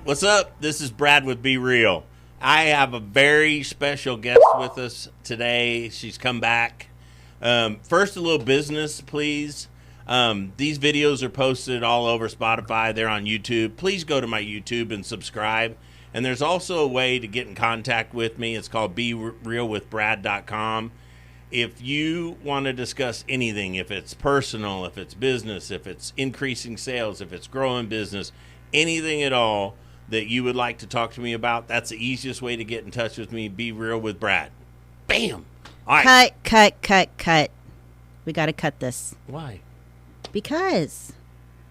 What's up? This is Brad with Be Real. I have a very special guest with us today. She's come back. First, a little business, please. These videos are posted all over Spotify. They're on YouTube. Please go to my YouTube and subscribe. And there's also a way to get in contact with me. It's called BeRealWithBrad.com. If you want to discuss anything, if it's personal, if it's business, if it's increasing sales, if it's growing business, anything at all that you would like to talk to me about, that's the easiest way to get in touch with me. Be Real with Brad. Bam. All right. Cut. We got to cut this. Why? Because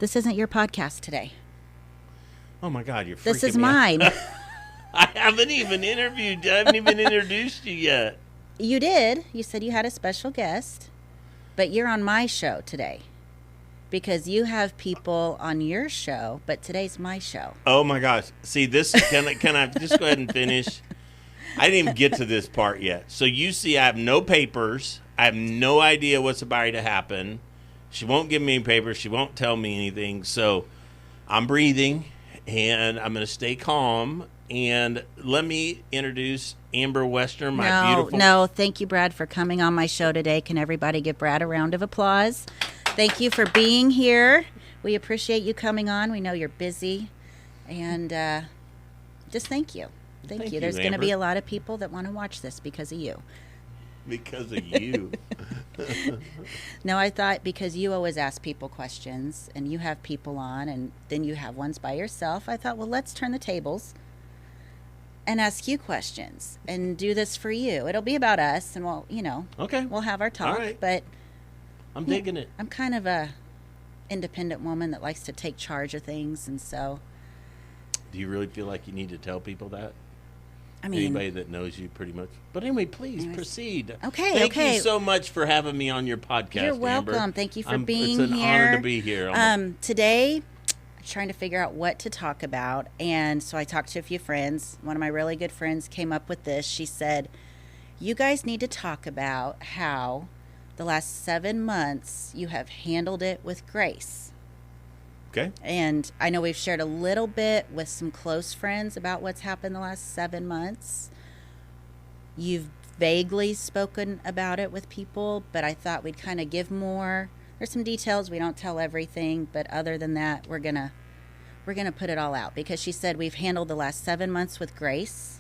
this isn't your podcast today. Oh, my God. You're freaking This is me out. mine. I haven't even introduced you yet. You did. You said you had a special guest, but you're on my show today because you have people on your show, but today's my show. Oh, my gosh. See, this, can I just go ahead and finish? I didn't even get to this part yet. So you see, I have no papers. I have no idea what's about to happen. She won't give me any papers. She won't tell me anything. So I'm breathing, and I'm going to stay calm. And let me introduce Amber Westner, my beautiful... No, thank you, Brad, for coming on my show today. Can everybody give Brad a round of applause? Thank you for being here. We appreciate you coming on. We know you're busy. And just thank you. Thank you. There's going to be a lot of people that want to watch this because of you. Because of you. No, I thought because you always ask people questions and you have people on and then you have ones by yourself, I thought, well, let's turn the tables and ask you questions and do this for you. It'll be about us and Okay. We'll have our talk. All right. But I'm digging it. I'm kind of a independent woman that likes to take charge of things, and so. Do you really feel like you need to tell people that? I mean, anybody that knows you pretty much. But anyway, please proceed. Okay. Thank you so much for having me on your podcast. You're welcome. Amber. Thank you for being here. It's an honor to be here. Today, I'm trying to figure out what to talk about, and so I talked to a few friends. One of my really good friends came up with this. She said, "You guys need to talk about how the last 7 months you have handled it with grace." Okay. And I know we've shared a little bit with some close friends about what's happened the last 7 months. You've vaguely spoken about it with people, but I thought we'd kind of give more. There's some details. We don't tell everything, but other than that, we're gonna put it all out because she said we've handled the last 7 months with grace.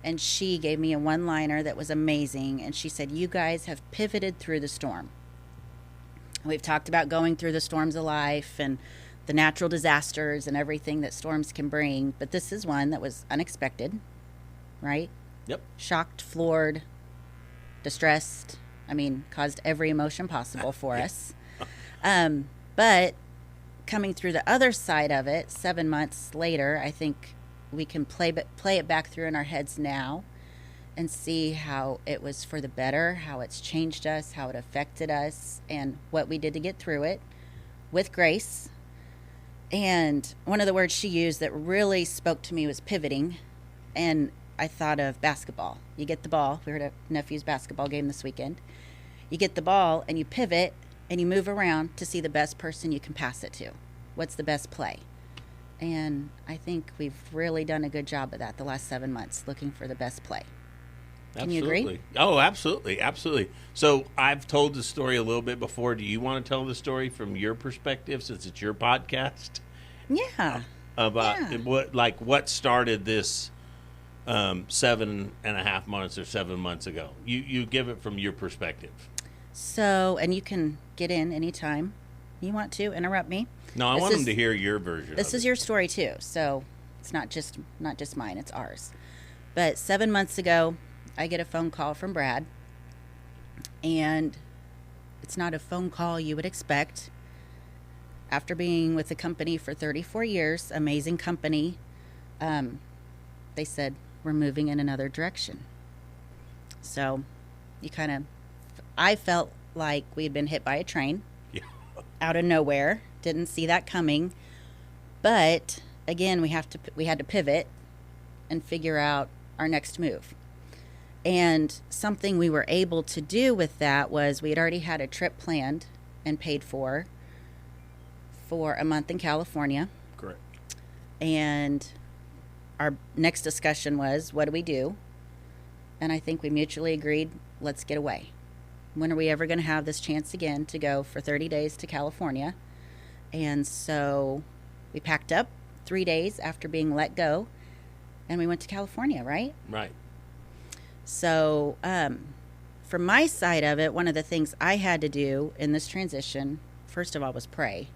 And she gave me a one-liner that was amazing. And she said, "You guys have pivoted through the storm." We've talked about going through the storms of life and the natural disasters and everything that storms can bring. But this is one that was unexpected, right? Yep. Shocked, floored, distressed. I mean, caused every emotion possible for us. But coming through the other side of it, 7 months later, I think we can play it back through in our heads now and see how it was for the better, how it's changed us, how it affected us, and what we did to get through it with grace. And one of the words she used that really spoke to me was pivoting. And I thought of basketball. You get the ball. We were at a nephew's basketball game this weekend. You get the ball and you pivot and you move around to see the best person you can pass it to. What's the best play? And I think we've really done a good job of that the last 7 months, looking for the best play. Can you agree? Oh, absolutely. Absolutely. So I've told the story a little bit before. Do you want to tell the story from your perspective since it's your podcast? Yeah. About what started this 7.5 months or 7 months ago? You give it from your perspective. So, and you can get in anytime you want to interrupt me. No, I want them to hear your version. This is your story too, so it's not just mine, it's ours. But 7 months ago, I get a phone call from Brad, and it's not a phone call you would expect. After being with the company for 34 years, amazing company, they said, we're moving in another direction. So I felt like we had been hit by a train out of nowhere. Didn't see that coming. But again, we had to pivot and figure out our next move. And something we were able to do with that was we had already had a trip planned and paid for a month in California. Correct. And our next discussion was, what do we do? And I think we mutually agreed, let's get away. When are we ever going to have this chance again to go for 30 days to California? And so we packed up 3 days after being let go, and we went to California, right? Right. So from my side of it, one of the things I had to do in this transition, first of all, was pray.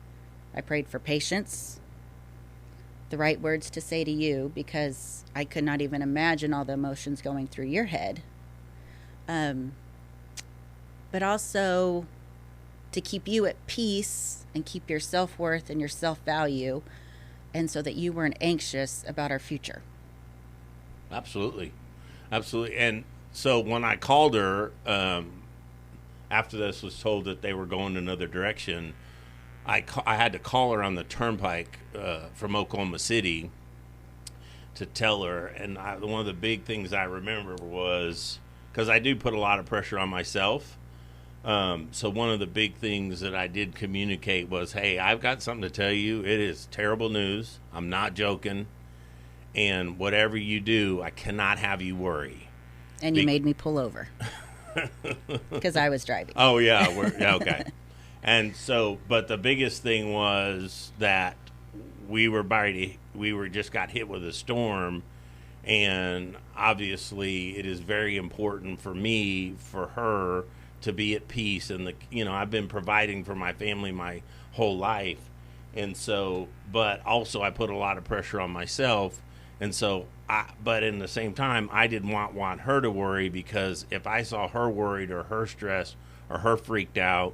I prayed for patience, the right words to say to you, because I could not even imagine all the emotions going through your head. But also to keep you at peace and keep your self-worth and your self-value, and so that you weren't anxious about our future. Absolutely. Absolutely. And so when I called her, after this was told that they were going another direction, I had to call her on the turnpike from Oklahoma City to tell her. And one of the big things I remember was, because I do put a lot of pressure on myself. So one of the big things that I did communicate was, hey, I've got something to tell you. It is terrible news. I'm not joking. And whatever you do, I cannot have you worry. And you made me pull over because I was driving. Oh, yeah. Yeah, okay. And so, but the biggest thing was that we just got hit with a storm. And obviously, it is very important for me, for her, to be at peace. And I've been providing for my family my whole life. And so, but also I put a lot of pressure on myself. And so, but in the same time, I didn't want her to worry, because if I saw her worried or her stressed or her freaked out,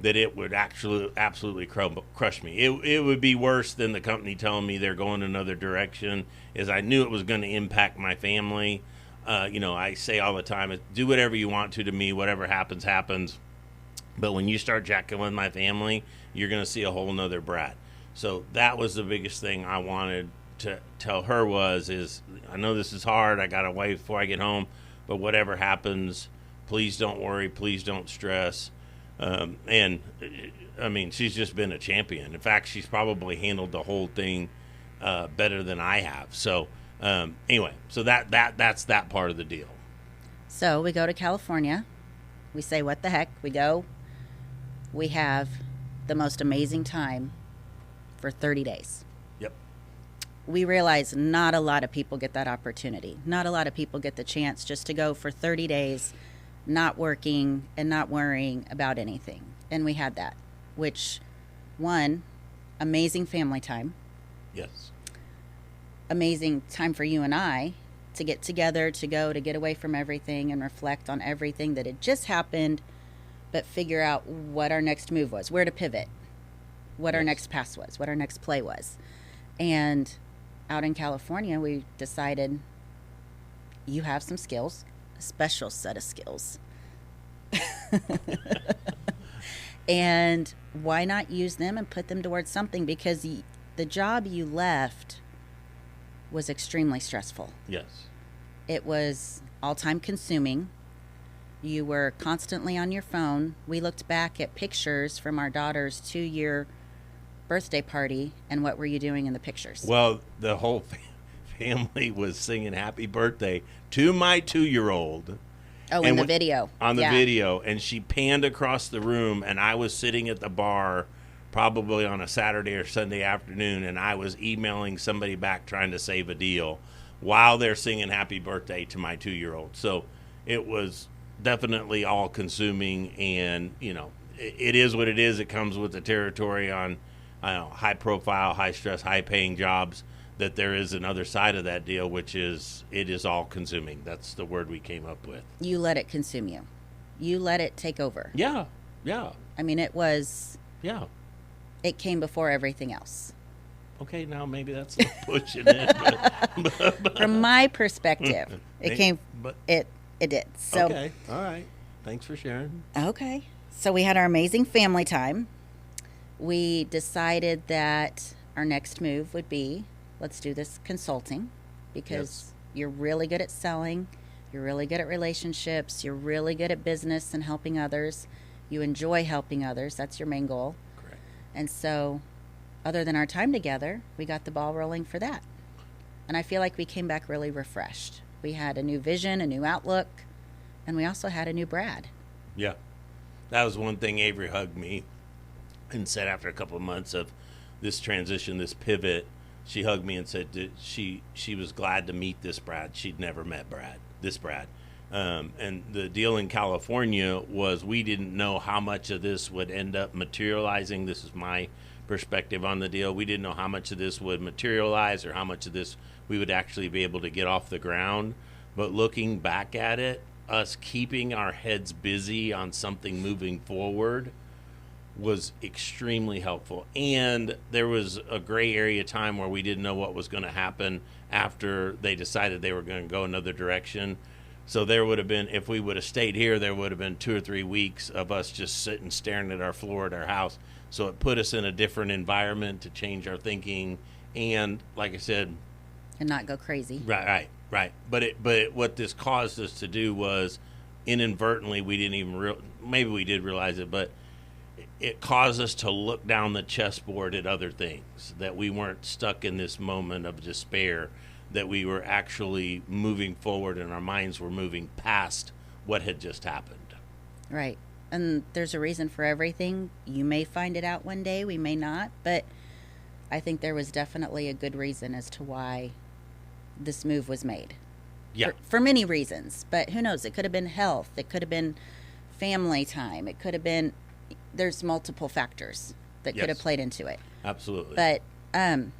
that it would actually absolutely crush me. It would be worse than the company telling me they're going another direction, as I knew it was going to impact my family. I say all the time, do whatever you want to me, whatever happens, happens. But when you start jacking with my family, you're going to see a whole nother brat. So that was the biggest thing I wanted to tell her is I know this is hard. I got to wait before I get home, but whatever happens, please don't worry. Please don't stress. And I mean, she's just been a champion. In fact, she's probably handled the whole thing better than I have. So anyway, so that's that part of the deal. So we go to California. We say, what the heck? We go. We have the most amazing time for 30 days. Yep. We realize not a lot of people get that opportunity. Not a lot of people get the chance just to go for 30 days, not working and not worrying about anything. And we had that, which, one, amazing family time. Yes. Amazing time for you and I to get together, to get away from everything and reflect on everything that had just happened, but figure out what our next move was, where to pivot, what our next pass was, what our next play was. And out in California, we decided, you have some skills, a special set of skills. And why not use them and put them towards something? Because the job you left was extremely stressful. Yes. It was all-time consuming. You were constantly on your phone. We looked back at pictures from our daughter's 2-year birthday party, and what were you doing in the pictures? Well, the whole family was singing happy birthday to my 2-year-old. Oh, in the video. On the video, and she panned across the room, and I was sitting at the bar probably on a Saturday or Sunday afternoon, and I was emailing somebody back trying to save a deal while they're singing happy birthday to my 2-year-old. So it was definitely all consuming, and it is what it is. It comes with the territory on high profile, high stress, high paying jobs, that there is another side of that deal, which is it is all consuming. That's the word we came up with. You let it consume you. You let it take over. Yeah. I mean, it was... Yeah. It came before everything else. Okay, now maybe that's a pushing it. But from my perspective, it did. So, okay, all right. Thanks for sharing. Okay. So we had our amazing family time. We decided that our next move would be, let's do this consulting, because you're really good at selling. You're really good at relationships. You're really good at business and helping others. You enjoy helping others. That's your main goal. Correct. And so, other than our time together, we got the ball rolling for that. And I feel like we came back really refreshed. We had a new vision, a new outlook, and we also had a new Brad. Yeah. That was one thing. Avery hugged me and said after a couple of months of this transition, this pivot, she hugged me and said that she was glad to meet this Brad. She'd never met this Brad. And the deal in California was we didn't know how much of this would end up materializing. This is my perspective on the deal. We didn't know how much of this would materialize or how much of this we would actually be able to get off the ground. But looking back at it, us keeping our heads busy on something moving forward was extremely helpful. And there was a gray area time where we didn't know what was going to happen after they decided they were going to go another direction. So there would have been, if we would have stayed here, there would have been 2 or 3 weeks of us just sitting staring at our floor at our house. So it put us in a different environment to change our thinking and, like I said, and not go crazy. Right. But what this caused us to do was inadvertently, we didn't even maybe we did realize it, but it caused us to look down the chessboard at other things, that we weren't stuck in this moment of despair, that we were actually moving forward and our minds were moving past what had just happened. Right. And there's a reason for everything. You may find it out one day, we may not, but I think there was definitely a good reason as to why this move was made. Yeah. For many reasons, but who knows? It could have been health. It could have been family time. It could have been, there's multiple factors that could have played into it. Absolutely. But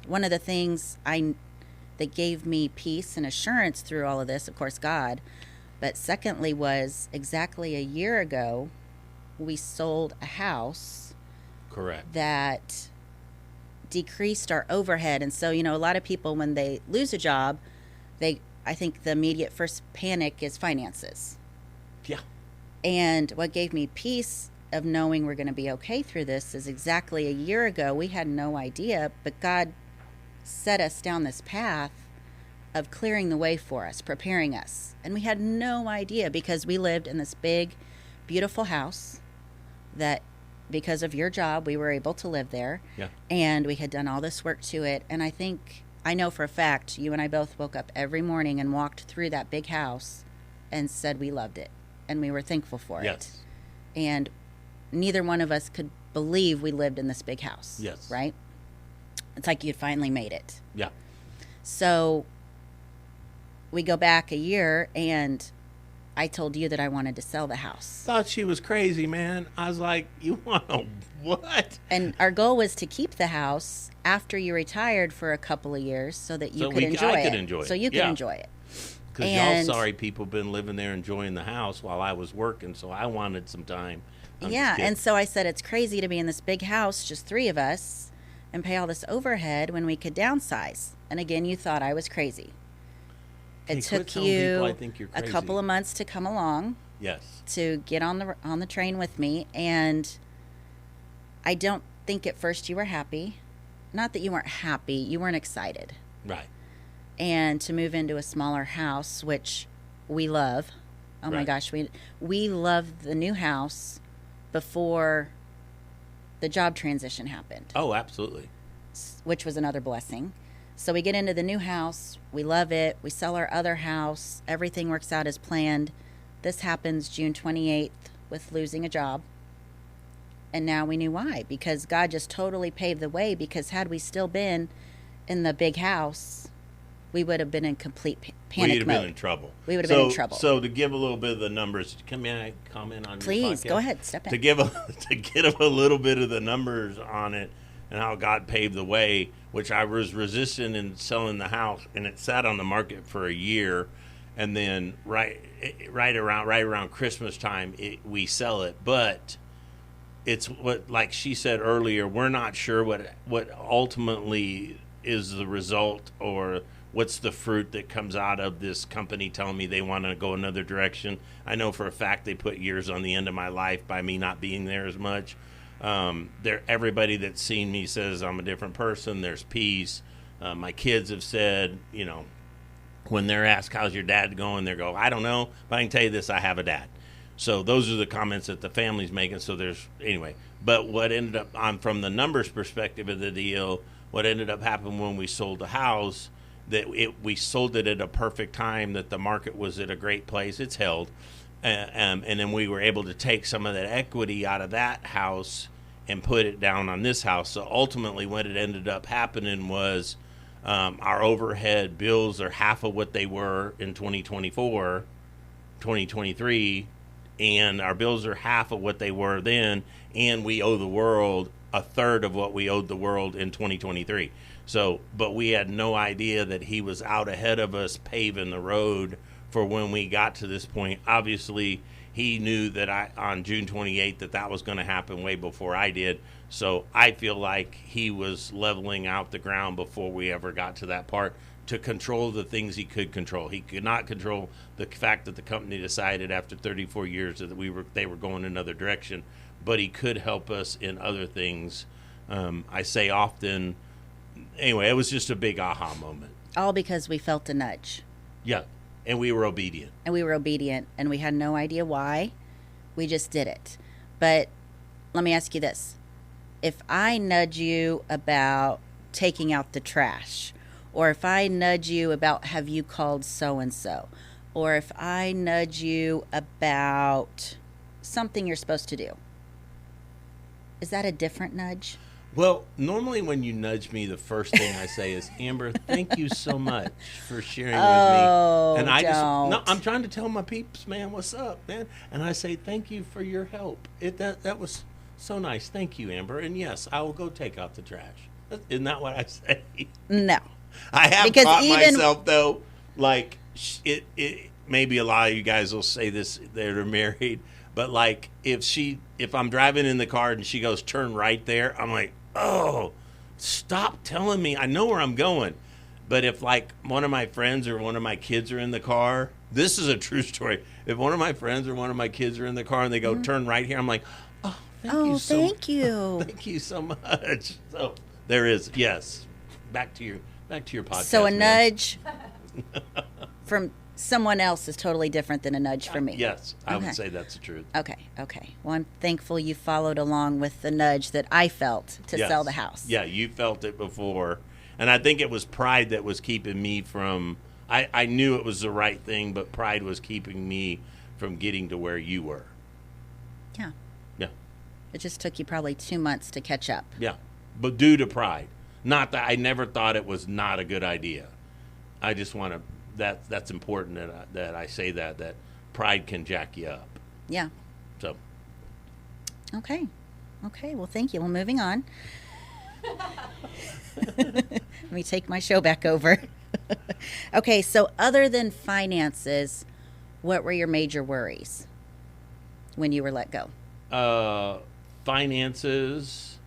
one of the things that gave me peace and assurance through all of this, of course, God, but secondly was exactly a year ago, we sold a house. Correct. That decreased our overhead. And so, a lot of people, when they lose a job, I think the immediate first panic is finances. Yeah. And what gave me peace of knowing we're going to be okay through this is exactly a year ago, we had no idea, but God set us down this path of clearing the way for us, preparing us. And we had no idea because we lived in this big, beautiful house that because of your job, we were able to live there. Yeah. And we had done all this work to it. And I know for a fact, you and I both woke up every morning and walked through that big house and said we loved it. And we were thankful for it. And neither one of us could believe we lived in this big house. Yes. Right? It's like you'd finally made it. Yeah. So we go back a year and I told you that I wanted to sell the house. Thought she was crazy, man. I was like, you want to what? And our goal was to keep the house after you retired for a couple of years so that you could enjoy it. So you could enjoy it. Because y'all sorry people been living there enjoying the house while I was working, so I wanted some time. And so I said it's crazy to be in this big house, just 3 of us, and pay all this overhead when we could downsize. And again, you thought I was crazy. It took you a couple of months to come along. Yes. To get on the train with me, and I don't think at first you were happy. Not that you weren't happy, you weren't excited. Right. And to move into a smaller house, which we love. Oh my gosh, we loved the new house before the job transition happened. Oh, absolutely. Which was another blessing. So we get into the new house, we love it, we sell our other house, everything works out as planned. This happens June 28th with losing a job. And now we knew why, because God just totally paved the way, because had we still been in the big house, we would have been in complete panic mode. We'd have been in trouble. We would have been in trouble. So to give a little bit of the numbers, can I comment on Please, your podcast? go ahead, step in. To give a little bit of the numbers on it and how God paved the way, which I was resistant in selling the house, and it sat on the market for a year, and then right around Christmas time we sell it, but it's what, like she said earlier, we're not sure what ultimately is the result or what's the fruit that comes out of this company telling me they want to go another direction. I know for a fact they put years on the end of my life by me not being there as much. Everybody that's seen me says I'm a different person. There's peace. My kids have said, when they're asked, how's your dad going? They go, I don't know, but I can tell you this, I have a dad. So those are the comments that the family's making. So anyway, but what ended up from the numbers perspective of the deal, what ended up happening when we sold the house that we sold it at a perfect time, that the market was at a great place. It's held. And then we were able to take some of that equity out of that house and put it down on this house. So ultimately what it ended up happening was our overhead bills are half of what they were in 2024, 2023, and our bills are half of what they were then, and we owe the world a third of what we owed the world in 2023. So, but we had no idea that he was out ahead of us paving the road for when we got to this point. Obviously, he knew that on June 28th that was going to happen way before I did. So I feel like he was leveling out the ground before we ever got to that part to control the things he could control. He could not control the fact that the company decided after 34 years that they were going another direction, but he could help us in other things. I say often, anyway, it was just a big aha moment. All because we felt a nudge. Yeah, and we were obedient. And we had no idea why. We just did it. But let me ask you this. If I nudge you about taking out the trash, or if I nudge you about have you called so-and-so, or if I nudge you about something you're supposed to do, is that a different nudge? Well, normally when you nudge me, the first thing I say is, Amber, thank you so much for sharing with me. And I'm trying to tell my peeps, man, what's up, man? And I say, thank you for your help. That was so nice. Thank you, Amber. And yes, I will go take out the trash. Isn't that what I say? No. I have because caught myself, though, like, it maybe a lot of you guys will say this, they're married, but like if I'm driving in the car and she goes, turn right there, I'm like, oh, stop telling me. I know where I'm going. But if like one of my friends or one of my kids are in the car, this is a true story. If one of my friends or one of my kids are in the car and they go, turn right here, I'm like, oh, thank you so much. So there is, yes. Back to your podcast. So a nudge from someone else is totally different than a nudge from me. Yes, I would say that's the truth. Okay. Well, I'm thankful you followed along with the nudge that I felt to sell the house. Yeah, you felt it before. And I think it was pride that was keeping me from, I knew it was the right thing, but pride was keeping me from getting to where you were. Yeah. Yeah. It just took you probably 2 months to catch up. Yeah, but due to pride. Not that I never thought it was not a good idea. I just want to, that's important that I say that pride can jack you up. Yeah. So. Okay. Well, thank you. Well, moving on. Let me take my show back over. Okay. So other than finances, what were your major worries when you were let go? Finances,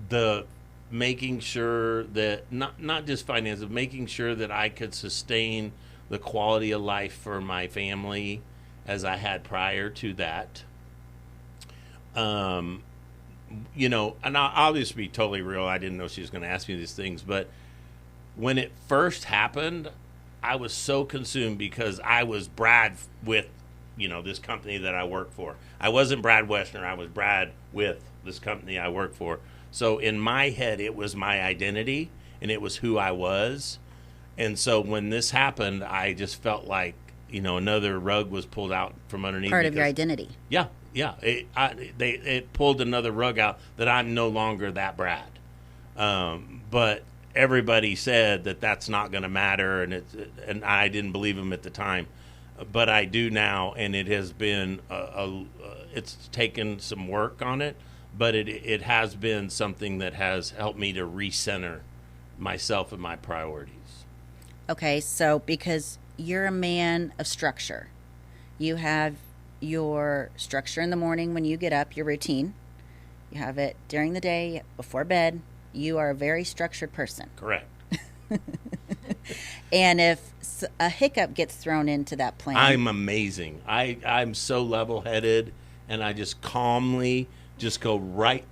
the making sure that not just finances, making sure that I could sustain the quality of life for my family as I had prior to that. And I'll just be totally real. I didn't know she was going to ask me these things, but when it first happened, I was so consumed because I was Brad with, this company that I work for. I wasn't Brad Wessner. I was Brad with this company I work for. So in my head, it was my identity and it was who I was. And so when this happened, I just felt like, another rug was pulled out from underneath. Part of your identity. Yeah. It pulled another rug out that I'm no longer that Brad. But everybody said that that's not going to matter. And I didn't believe them at the time. But I do now. And it has been, it's taken some work on it. But it has been something that has helped me to recenter myself and my priorities. Okay, so because you're a man of structure, you have your structure in the morning when you get up, your routine. You have it during the day, before bed. You are a very structured person. Correct. And if a hiccup gets thrown into that plan. I'm amazing. I'm so level-headed, and I just calmly just go right.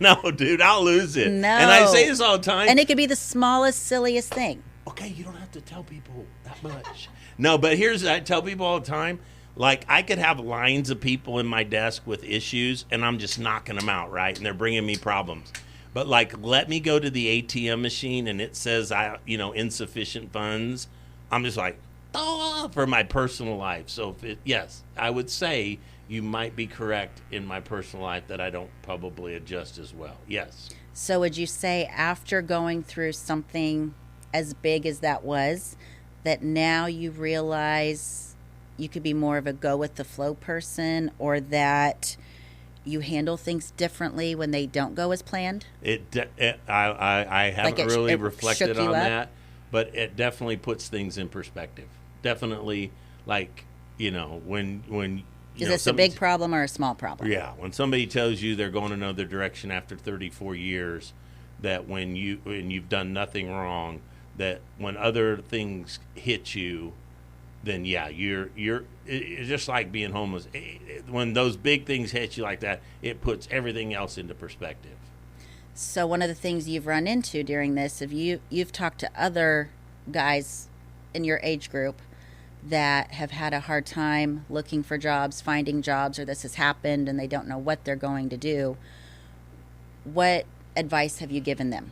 No, dude, I'll lose it. No. And I say this all the time. And it could be the smallest, silliest thing. Okay, you don't have to tell people that much. No, but I tell people all the time, like I could have lines of people in my desk with issues, and I'm just knocking them out, right? And they're bringing me problems. But like, let me go to the ATM machine and it says insufficient funds. I'm just like, oh, for my personal life. So yes, I would say you might be correct in my personal life that I don't probably adjust as well. Yes. So would you say after going through something as big as that was, that now you realize you could be more of a go with the flow person, or that you handle things differently when they don't go as planned? I haven't really reflected on that, but it definitely puts things in perspective. Definitely, like, when is this a big problem or a small problem? Yeah, when somebody tells you they're going another direction after 34 years, that when you've done nothing wrong, that when other things hit you, then yeah, it's just like being homeless. When those big things hit you like that, it puts everything else into perspective. So one of the things you've run into during this, if you've talked to other guys in your age group that have had a hard time looking for jobs, finding jobs, or this has happened and they don't know what they're going to do, what advice have you given them?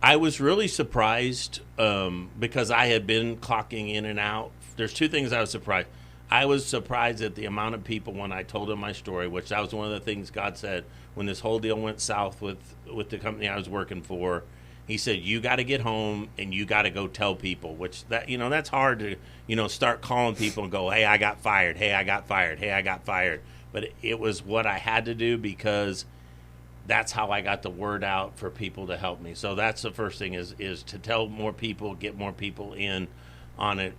I was really surprised because I had been clocking in and out. There's two things I was surprised. I was surprised at the amount of people when I told them my story, which that was one of the things God said when this whole deal went south with the company I was working for. He said, you got to get home and you got to go tell people, which that's hard to, start calling people and go, hey, I got fired. Hey, I got fired. Hey, I got fired. But it was what I had to do because that's how I got the word out for people to help me. So that's the first thing is to tell more people, get more people in on it.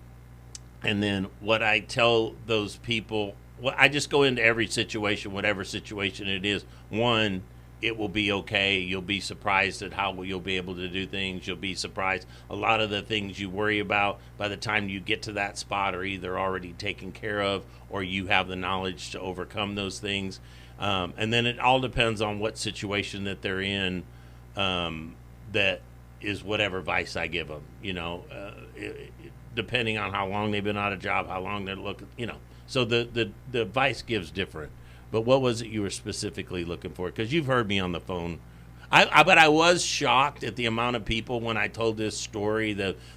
And then what I tell those people, I just go into every situation, whatever situation it is. One, it will be okay. You'll be surprised at how you'll be able to do things. You'll be surprised. A lot of the things you worry about by the time you get to that spot are either already taken care of or you have the knowledge to overcome those things. And then it all depends on what situation that they're in. That is whatever advice I give them, depending on how long they've been out of job, how long they're looking, So the advice gives different. But what was it you were specifically looking for? Because you've heard me on the phone. But I was shocked at the amount of people when I told this story,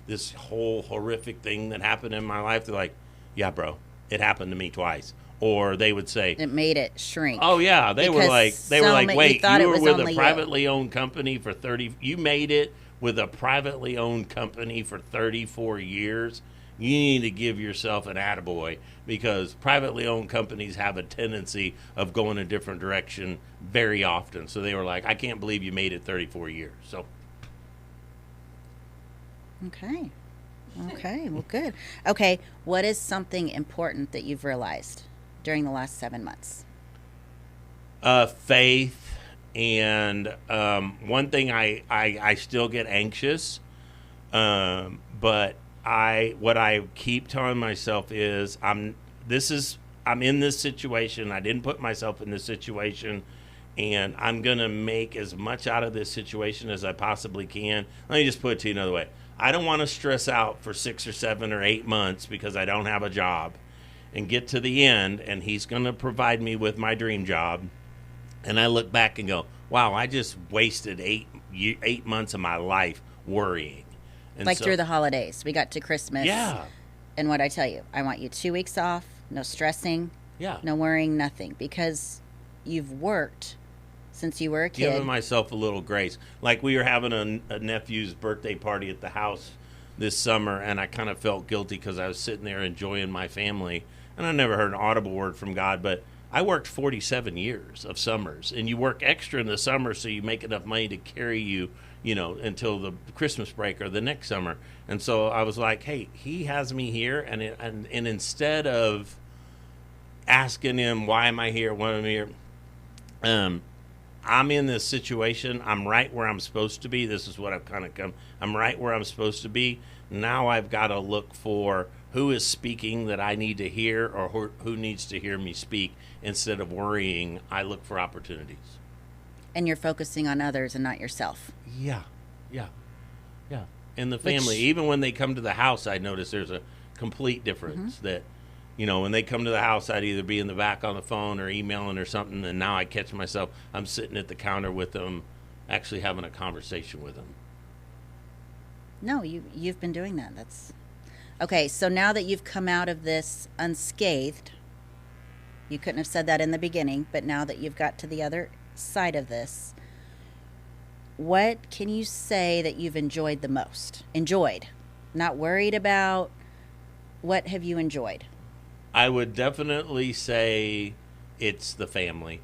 this whole horrific thing that happened in my life. They're like, yeah, bro, it happened to me twice. Or they would say, it made it shrink. Oh, yeah. They were like, wait, you were with a privately owned company for 30. You made it with a privately owned company for 34 years. You need to give yourself an attaboy because privately owned companies have a tendency of going a different direction very often. So they were like, I can't believe you made it 34 years. So. Okay, well, good. Okay, what is something important that you've realized during the last 7 months? Faith. And one thing I still get anxious, but what I keep telling myself is I'm in this situation. I didn't put myself in this situation, and I'm gonna make as much out of this situation as I possibly can. Let me just put it to you another way. I don't want to stress out for 6 or 7 or 8 months because I don't have a job, and get to the end, and He's gonna provide me with my dream job, and I look back and go, wow, I just wasted 8 months of my life worrying. And like through the holidays, we got to Christmas. Yeah. And what I tell you, I want you 2 weeks off, no stressing, no worrying, nothing, because you've worked since you were a kid. Giving myself a little grace. Like we were having a nephew's birthday party at the house this summer, and I kind of felt guilty because I was sitting there enjoying my family, and I never heard an audible word from God, but I worked 47 years of summers, and you work extra in the summer so you make enough money to carry you, until the Christmas break or the next summer. And so I was like, hey, He has me here. And instead of asking Him, why am I here? Why am I here? I'm in this situation. I'm right where I'm supposed to be. This is what I've kind of come. I'm right where I'm supposed to be. Now I've got to look for who is speaking that I need to hear or who needs to hear me speak. Instead of worrying, I look for opportunities. And you're focusing on others and not yourself. Yeah. And the family, even when they come to the house, I notice there's a complete difference that, when they come to the house, I'd either be in the back on the phone or emailing or something. And now I catch myself, I'm sitting at the counter with them actually having a conversation with them. No, you've been doing that. That's okay. So now that you've come out of this unscathed, you couldn't have said that in the beginning, but now that you've got to the other side of this, what can you say that you've enjoyed the most? Enjoyed, not worried about. What have you enjoyed? I would definitely say it's the family.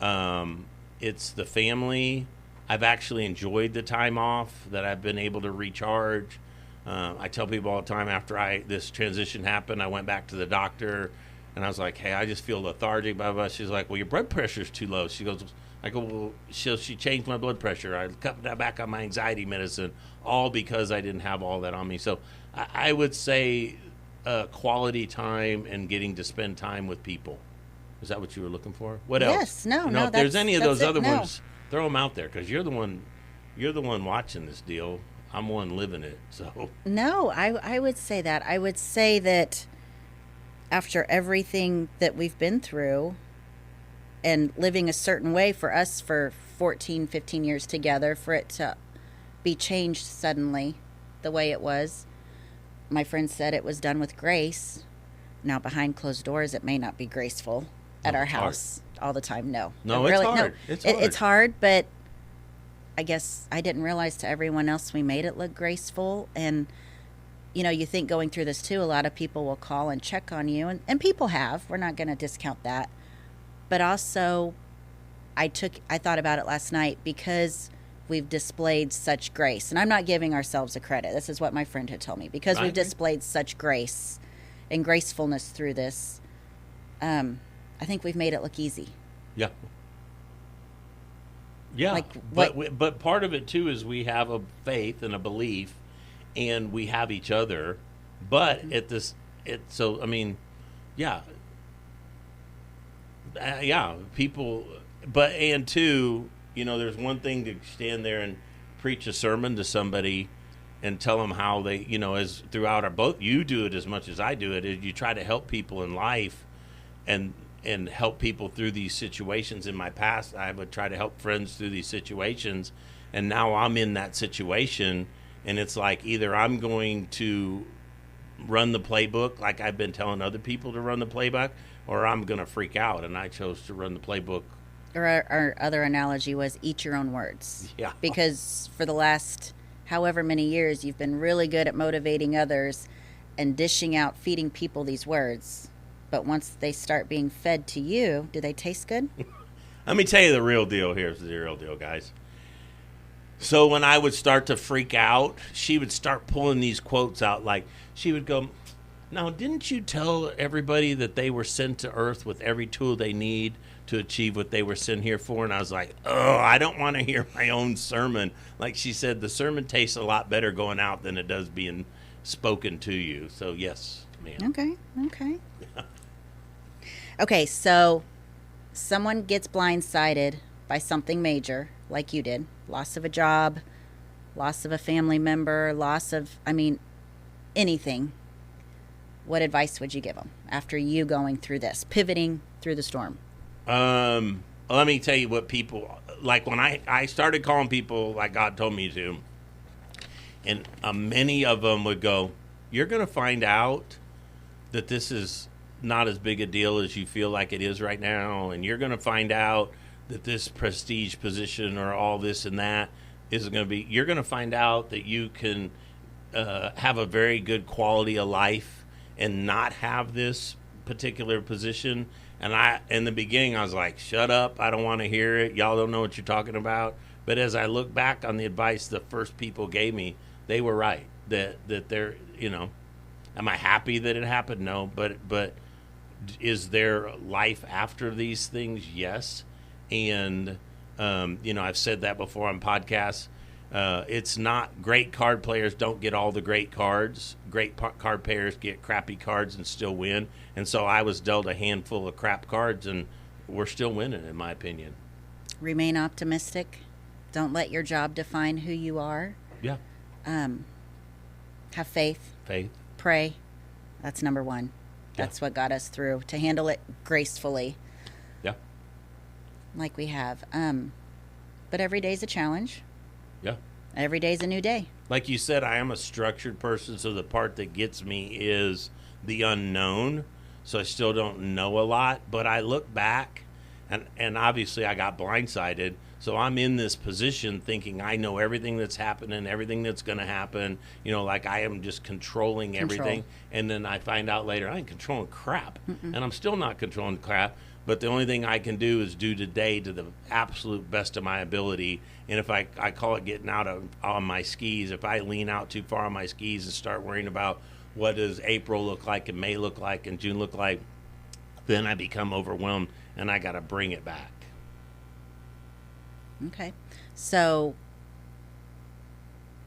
It's the family. I've actually enjoyed the time off that I've been able to recharge. I tell people all the time after this transition happened, I went back to the doctor and I was like, hey, I just feel lethargic, blah, blah. She's like, well, your blood pressure's too low. She goes, I go, well, she changed my blood pressure. I cut back on my anxiety medicine, all because I didn't have all that on me. So I would say quality time and getting to spend time with people. Is that what you were looking for? What else? Yes, no, you know, no. if there's any of those other no. ones, throw them out there because you're the one watching this deal. I'm one living it. So no, I would say that. I would say that after everything that we've been through and living a certain way for us for 14, 15 years together, for it to be changed suddenly the way it was, my friend said it was done with grace. Now, behind closed doors, it may not be graceful at our house all the time. No, it's hard. It's hard, but I guess I didn't realize to everyone else we made it look graceful. And, you know, you think going through this too, a lot of people will call and check on you. And people have. We're not going to discount that. But also, I thought about it last night because we've displayed such grace. And I'm not giving ourselves a credit. This is what my friend had told me. Because we've displayed such grace and gracefulness through this, I think we've made it look easy. Yeah. Yeah, but part of it too is we have a faith and a belief, and we have each other. But so I mean, yeah, people. But and two, you know, there's one thing to stand there and preach a sermon to somebody and tell them how they, you know, as throughout our both, you do it as much as I do it. Is you try to help people in life, and help people through these situations. In my past, I would try to help friends through these situations, and now I'm in that situation, and it's like either I'm going to run the playbook like I've been telling other people to run the playbook, or I'm going to freak out, and I chose to run the playbook. Or our other analogy was eat your own words. Yeah. Because for the last however many years, you've been really good at motivating others and dishing out, feeding people these words. But once they start being fed to you, do they taste good? Let me tell you the real deal. Here's the real deal, guys. So when I would start to freak out, she would start pulling these quotes out. Like, she would go, now, didn't you tell everybody that they were sent to earth with every tool they need to achieve what they were sent here for? And I was like, oh, I don't want to hear my own sermon. Like she said, the sermon tastes a lot better going out than it does being spoken to you. So, yes, ma'am. Okay. Okay, so someone gets blindsided by something major, like you did. Loss of a job, loss of a family member, anything. What advice would you give them after you going through this, pivoting through the storm? Let me tell you what people, like when I started calling people like God told me to, and many of them would go, you're going to find out that this is not as big a deal as you feel like it is right now, and you're going to find out that this prestige position or all this and that is going to be, you're going to find out that you can have a very good quality of life and not have this particular position. And in the beginning, I was like, shut up, I don't want to hear it, y'all don't know what you're talking about. But as I look back on the advice the first people gave me, they were right, that they're, you know, am I happy that it happened? No, but is there life after these things? Yes. And, you know, I've said that before on podcasts. It's not, great card players don't get all the great cards. Great card players get crappy cards and still win. And so I was dealt a handful of crap cards, and we're still winning, in my opinion. Remain optimistic. Don't let your job define who you are. Yeah. Have faith. Pray. That's number one. That's what got us through, to handle it gracefully. Yeah. Like we have. But every day's a challenge. Yeah. Every day's a new day. Like you said, I am a structured person, so the part that gets me is the unknown. So I still don't know a lot, but I look back, and obviously I got blindsided. So I'm in this position thinking I know everything that's happening, everything that's going to happen. You know, like I am just controlling everything. And then I find out later I ain't controlling crap. And I'm still not controlling crap. But the only thing I can do is do today to the absolute best of my ability. And if I call it getting out on my skis, if I lean out too far on my skis and start worrying about what does April look like and May look like and June look like, then I become overwhelmed and I got to bring it back. Okay. So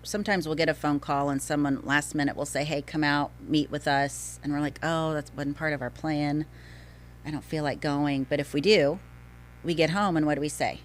sometimes we'll get a phone call and someone last minute will say, hey, come out, meet with us. And we're like, oh, that wasn't part of our plan. I don't feel like going. But if we do, we get home and what do we say?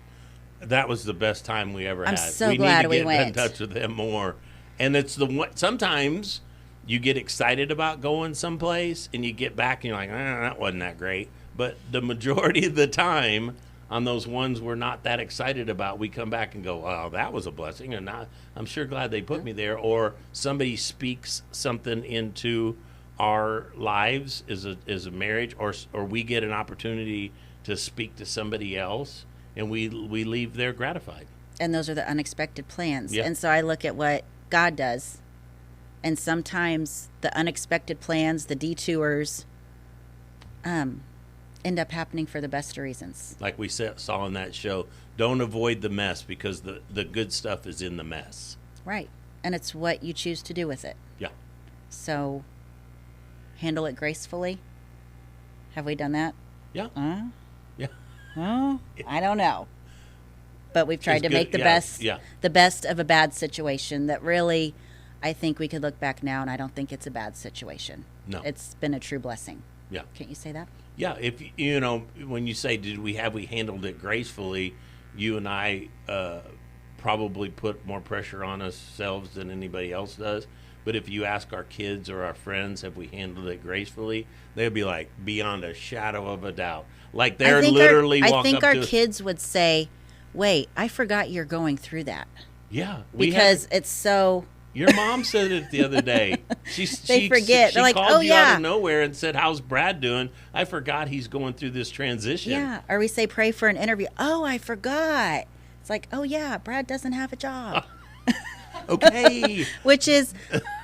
That was the best time we ever had. I'm so glad we went. We need to get in touch with them more. And it's the one, sometimes you get excited about going someplace and you get back and you're like, that wasn't that great. But the majority of the time on those ones we're not that excited about, we come back and go, oh, that was a blessing. And I'm sure glad they put me there. Or somebody speaks something into our lives as a marriage, or we get an opportunity to speak to somebody else and we leave there gratified. And those are the unexpected plans. Yeah. And so I look at what God does. And sometimes the unexpected plans, the detours, end up happening for the best of reasons. Like we saw in that show, don't avoid the mess because the good stuff is in the mess. Right. And it's what you choose to do with it. Yeah. So handle it gracefully. Have we done that? Yeah. Yeah. I don't know. But we've tried to make the best of a bad situation that really, I think we could look back now and I don't think it's a bad situation. No. It's been a true blessing. Yeah. Can't you say that? Yeah. If you know, when you say we handled it gracefully, you and I probably put more pressure on ourselves than anybody else does. But if you ask our kids or our friends, have we handled it gracefully? They'd be like, beyond a shadow of a doubt. Like they're literally walking up to us. I think our kids would say, wait, I forgot you're going through that. Yeah. Because it's so... Your mom said it the other day. They forget. They're like, called you out of nowhere and said, how's Brad doing? I forgot he's going through this transition. Yeah. Or we say, pray for an interview. Oh, I forgot. It's like, oh, yeah, Brad doesn't have a job. Okay. Which is,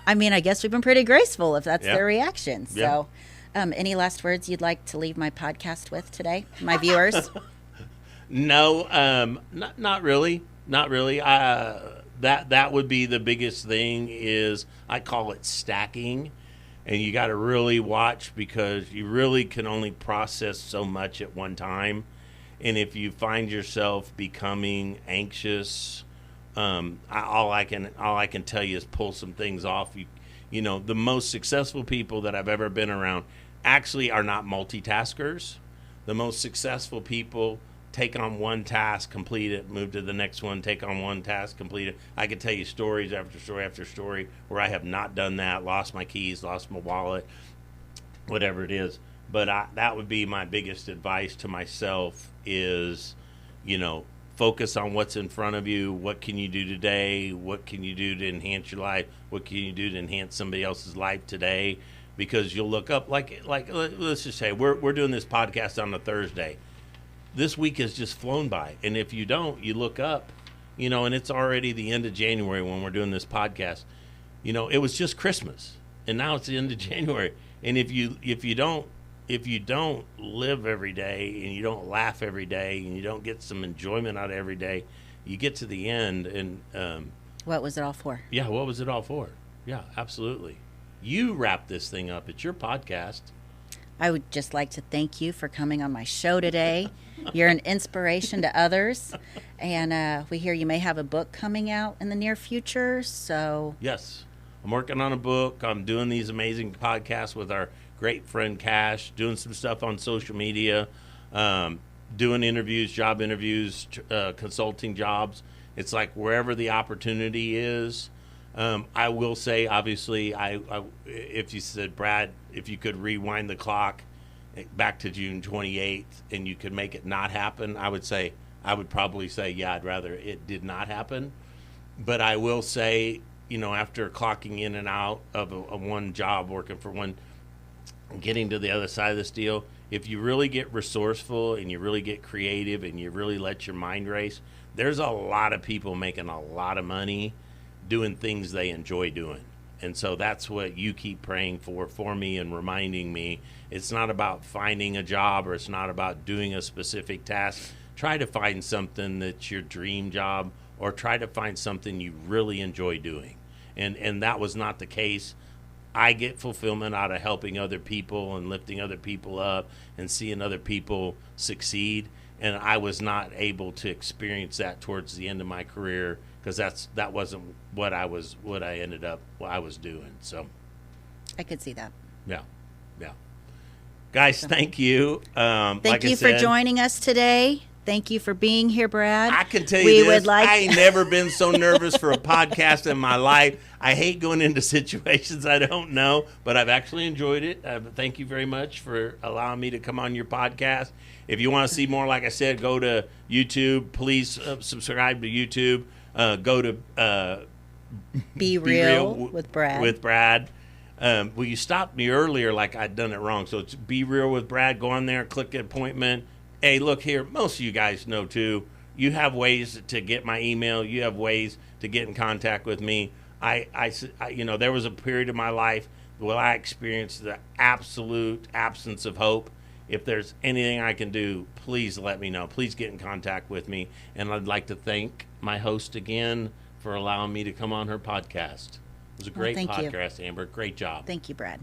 I mean, I guess we've been pretty graceful if that's their reaction. So any last words you'd like to leave my podcast with today, my viewers? No, not really. Not really. That would be the biggest thing is I call it stacking. And you got to really watch because you really can only process so much at one time. And if you find yourself becoming anxious, all I can tell you is pull some things off. You know, the most successful people that I've ever been around actually are not multitaskers. The most successful people take on one task, complete it, move to the next one, take on one task, complete it. I could tell you stories after story after story where I have not done that, lost my keys, lost my wallet, whatever it is. But that would be my biggest advice to myself is, you know, focus on what's in front of you. What can you do today? What can you do to enhance your life? What can you do to enhance somebody else's life today? Because you'll look up, like let's just say we're doing this podcast on a Thursday. This week has just flown by. And if you don't, you look up, you know, and it's already the end of January when we're doing this podcast. You know, it was just Christmas and now it's the end of January. And if you don't live every day and you don't laugh every day and you don't get some enjoyment out of every day, you get to the end and what was it all for? Yeah, what was it all for? Yeah, absolutely. You wrap this thing up. It's your podcast. I would just like to thank you for coming on my show today. You're an inspiration to others. And we hear you may have a book coming out in the near future. So yes, I'm working on a book. I'm doing these amazing podcasts with our great friend Cash, doing some stuff on social media, doing interviews, job interviews, consulting jobs. It's like wherever the opportunity is. I will say, obviously, if you said, Brad, if you could rewind the clock back to June 28th and you could make it not happen, I would say I would probably say, yeah, I'd rather it did not happen. But I will say, after clocking in and out of a one job, working for one, getting to the other side of this deal, if you really get resourceful and you really get creative and you really let your mind race, there's a lot of people making a lot of money doing things they enjoy doing. And so that's what you keep praying for me and reminding me. It's not about finding a job, or it's not about doing a specific task. Try to find something that's your dream job, or try to find something you really enjoy doing. And that was not the case. I get fulfillment out of helping other people and lifting other people up and seeing other people succeed. And I was not able to experience that towards the end of my career, because that wasn't what I was doing. So I could see that. yeah. Guys, thank you. Thank you for joining us today. Thank you for being here, Brad. I can tell you this, I ain't never been so nervous for a podcast in my life. I hate going into situations I don't know, but I've actually enjoyed it. Thank you very much for allowing me to come on your podcast. If you want to see more, like I said, go to YouTube. Please subscribe to YouTube. Go to Be Real with Brad. With Brad. Well, you stopped me earlier like I'd done it wrong. So it's Be Real with Brad. Go on there, click appointment. Hey, look here. Most of you guys know, too. You have ways to get my email. You have ways to get in contact with me. I there was a period of my life where I experienced the absolute absence of hope. If there's anything I can do, please let me know. Please get in contact with me. And I'd like to thank my host again for allowing me to come on her podcast. It was a great podcast, Amber. Great job. Thank you, Brad.